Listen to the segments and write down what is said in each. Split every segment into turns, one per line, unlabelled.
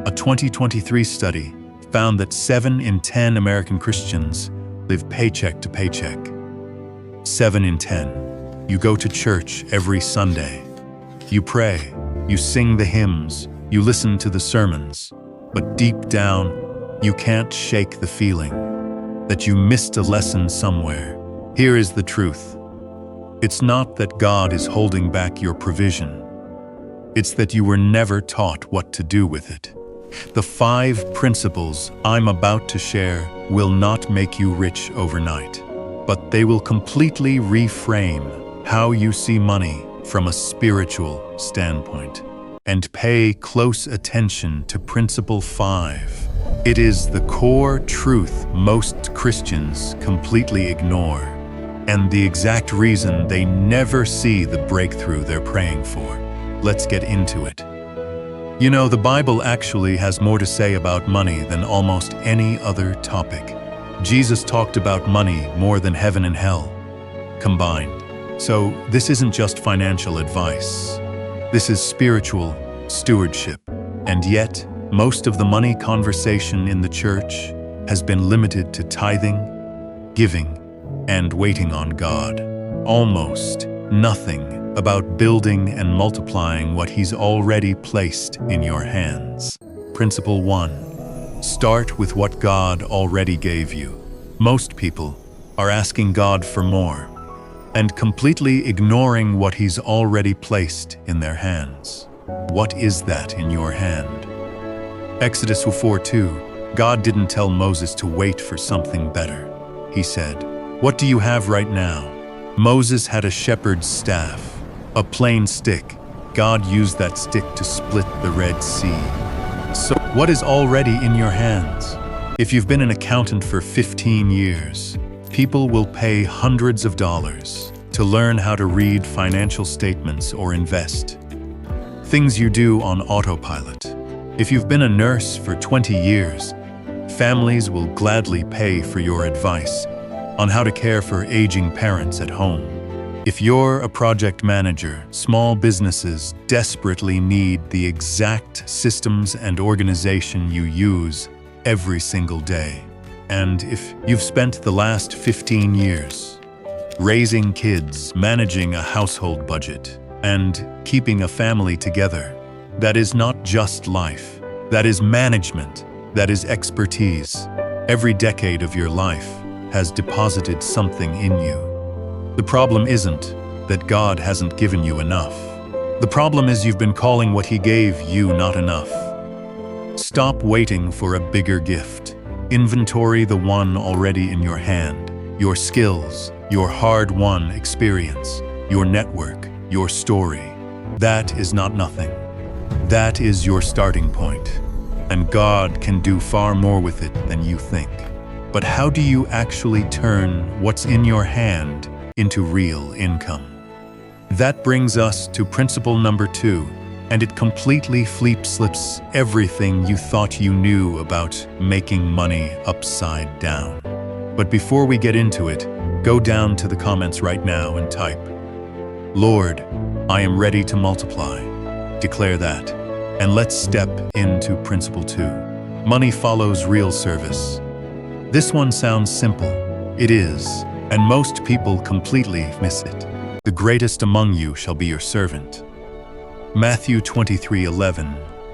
A 2023 study found that 7 in 10 American Christians live paycheck to paycheck. 7 in 10. You go to church every Sunday. You pray, you sing the hymns, you listen to the sermons, but deep down, you can't shake the feeling that you missed a lesson somewhere. Here is the truth. It's not that God is holding back your provision. It's that you were never taught what to do with it. The 5 principles I'm about to share will not make you rich overnight, but they will completely reframe how you see money from a spiritual standpoint. And pay close attention to Principle 5. It is the core truth most Christians completely ignore, and the exact reason they never see the breakthrough they're praying for. Let's get into it. You know, the Bible actually has more to say about money than almost any other topic. Jesus talked about money more than heaven and hell combined. So this isn't just financial advice. This is spiritual stewardship. And yet, most of the money conversation in the church has been limited to tithing, giving, and waiting on God. Almost nothing about building and multiplying what He's already placed in your hands. Principle 1. Start with what God already gave you. Most people are asking God for more and completely ignoring what He's already placed in their hands. What is that in your hand? Exodus 4:2. God didn't tell Moses to wait for something better. He said, "What do you have right now?" Moses had a shepherd's staff, a plain stick. God used that stick to split the Red Sea. So, what is already in your hands? If you've been an accountant for 15 years, people will pay hundreds of dollars to learn how to read financial statements or invest. Things you do on autopilot. If you've been a nurse for 20 years, families will gladly pay for your advice on how to care for aging parents at home. If you're a project manager, small businesses desperately need the exact systems and organization you use every single day. And if you've spent the last 15 years raising kids, managing a household budget, and keeping a family together, that is not just life. That is management. That is expertise. Every decade of your life has deposited something in you. The problem isn't that God hasn't given you enough. The problem is you've been calling what He gave you not enough. Stop waiting for a bigger gift. Inventory the one already in your hand. Your skills, your hard-won experience, your network, your story. That is not nothing. That is your starting point. And God can do far more with it than you think. But how do you actually turn what's in your hand into real income? That brings us to principle number 2, and it completely flips everything you thought you knew about making money upside down. But before we get into it, go down to the comments right now and type, "Lord, I am ready to multiply." Declare that. And let's step into principle 2. Money follows real service. This one sounds simple. It is, and most people completely miss it. The greatest among you shall be your servant. Matthew 23:11.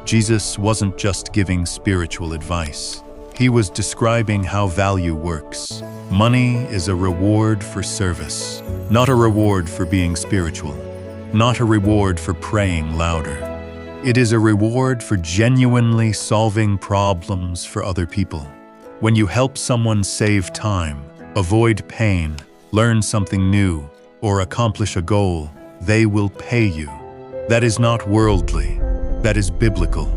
Jesus wasn't just giving spiritual advice. He was describing how value works. Money is a reward for service, not a reward for being spiritual, not a reward for praying louder. It is a reward for genuinely solving problems for other people. When you help someone save time, avoid pain, learn something new, or accomplish a goal, they will pay you. That is not worldly, that is biblical.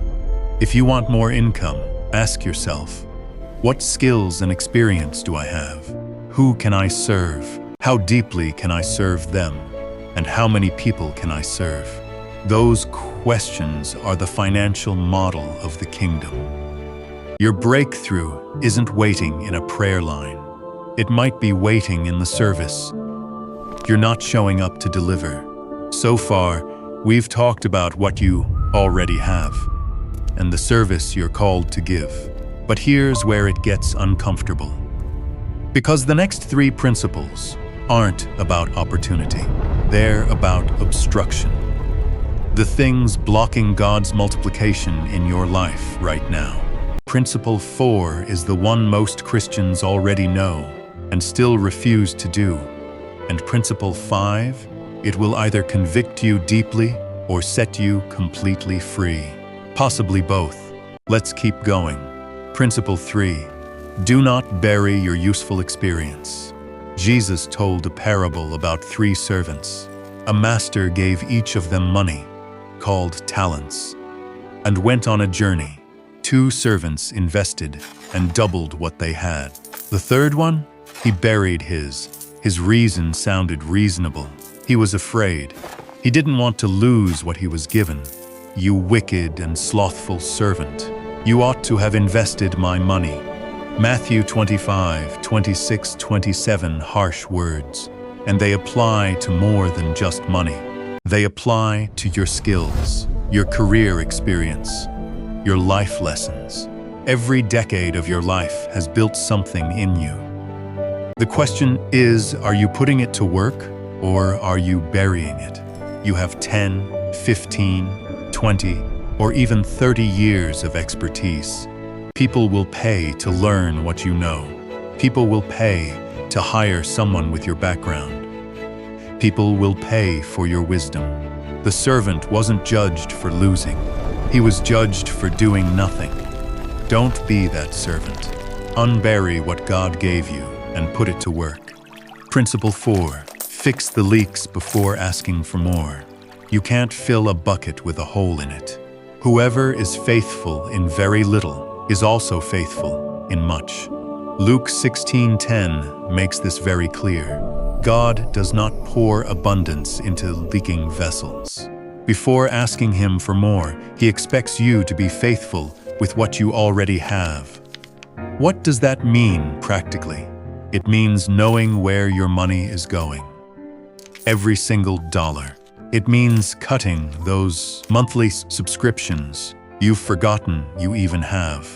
If you want more income, ask yourself, what skills and experience do I have? Who can I serve? How deeply can I serve them? And how many people can I serve? Those questions are the financial model of the kingdom. Your breakthrough isn't waiting in a prayer line. It might be waiting in the service. You're not showing up to deliver. So far, we've talked about what you already have. and the service you're called to give. But here's where it gets uncomfortable. Because the next three principles aren't about opportunity. They're about obstruction. The things blocking God's multiplication in your life right now. Principle 4 is the one most Christians already know and still refuse to do. And principle 5, it will either convict you deeply or set you completely free. Possibly both. Let's keep going. Principle 3, do not bury your useful experience. Jesus told a parable about 3 servants. A master gave each of them money, called talents, and went on a journey. 2 servants invested and doubled what they had. The third one, he buried his. His reason sounded reasonable. He was afraid. He didn't want to lose what he was given. You wicked and slothful servant, you ought to have invested my money. Matthew 25:26-27 harsh words, and they apply to more than just money. They apply to your skills, your career experience, your life lessons. Every decade of your life has built something in you. The question is, are you putting it to work or are you burying it? You have 10, 15, 20, or even 30 years of expertise. People will pay to learn what you know. People will pay to hire someone with your background. People will pay for your wisdom. The servant wasn't judged for losing. He was judged for doing nothing. Don't be that servant. Unbury what God gave you and put it to work. Principle 4, fix the leaks before asking for more. You can't fill a bucket with a hole in it. Whoever is faithful in very little is also faithful in much. Luke 16:10 makes this very clear. God does not pour abundance into leaking vessels. Before asking Him for more, He expects you to be faithful with what you already have. What does that mean practically? It means knowing where your money is going. Every single dollar. It means cutting those monthly subscriptions you've forgotten you even have.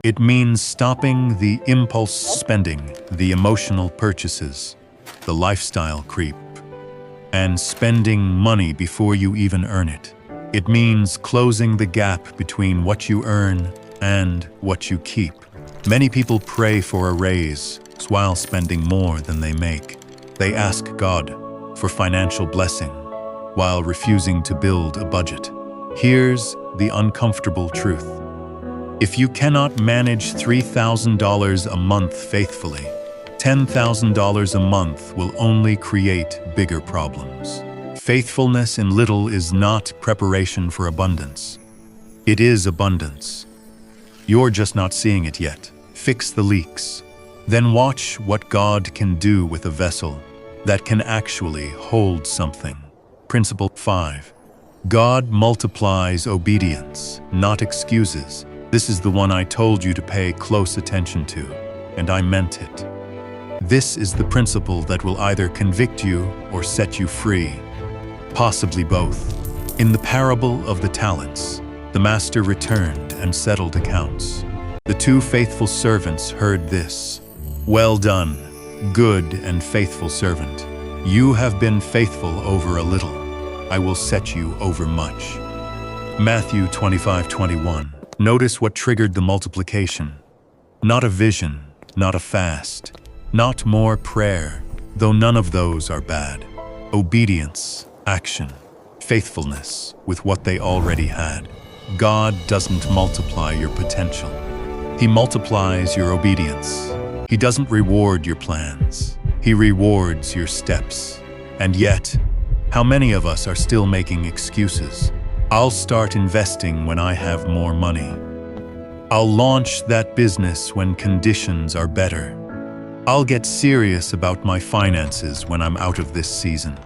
It means stopping the impulse spending, the emotional purchases, the lifestyle creep, and spending money before you even earn it. It means closing the gap between what you earn and what you keep. Many people pray for a raise while spending more than they make. They ask God for financial blessing while refusing to build a budget. Here's the uncomfortable truth. If you cannot manage $3,000 a month faithfully, $10,000 a month will only create bigger problems. Faithfulness in little is not preparation for abundance. It is abundance. You're just not seeing it yet. Fix the leaks. Then watch what God can do with a vessel that can actually hold something. Principle 5. God multiplies obedience, not excuses. This is the one I told you to pay close attention to, and I meant it. This is the principle that will either convict you or set you free, possibly both. In the parable of the talents, the master returned and settled accounts. The 2 faithful servants heard this. Well done, good and faithful servant. You have been faithful over a little. I will set you over much. Matthew 25:21. Notice what triggered the multiplication. Not a vision, not a fast, not more prayer, though none of those are bad. Obedience, action, faithfulness with what they already had. God doesn't multiply your potential. He multiplies your obedience. He doesn't reward your plans. He rewards your steps. And yet, how many of us are still making excuses? I'll start investing when I have more money. I'll launch that business when conditions are better. I'll get serious about my finances when I'm out of this season.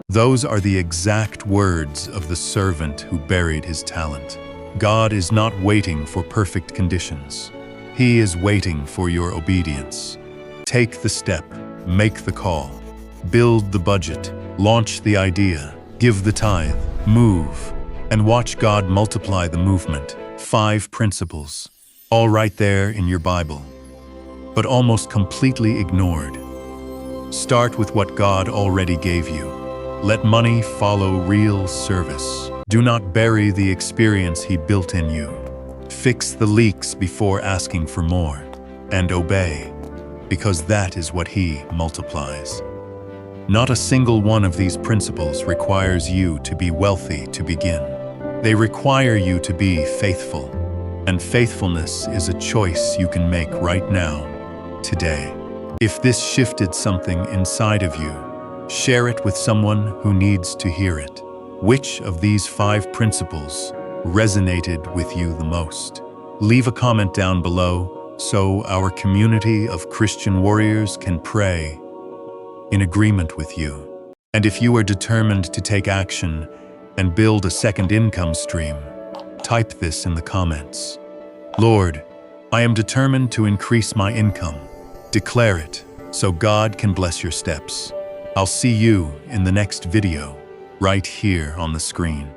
Those are the exact words of the servant who buried his talent. God is not waiting for perfect conditions. He is waiting for your obedience. Take the step, make the call, build the budget, launch the idea, give the tithe, move, and watch God multiply the movement. 5 principles, all right there in your Bible, but almost completely ignored. Start with what God already gave you. Let money follow real service. Do not bury the experience He built in you. Fix the leaks before asking for more, and obey, because that is what He multiplies. Not a single one of these principles requires you to be wealthy to begin. They require you to be faithful, and faithfulness is a choice you can make right now, today. If this shifted something inside of you, share it with someone who needs to hear it. Which of these 5 principles resonated with you the most? Leave a comment down below so our community of Christian warriors can pray in agreement with you. And if you are determined to take action and build a second income stream, type this in the comments. Lord, I am determined to increase my income. Declare it so God can bless your steps. I'll see you in the next video, right here on the screen.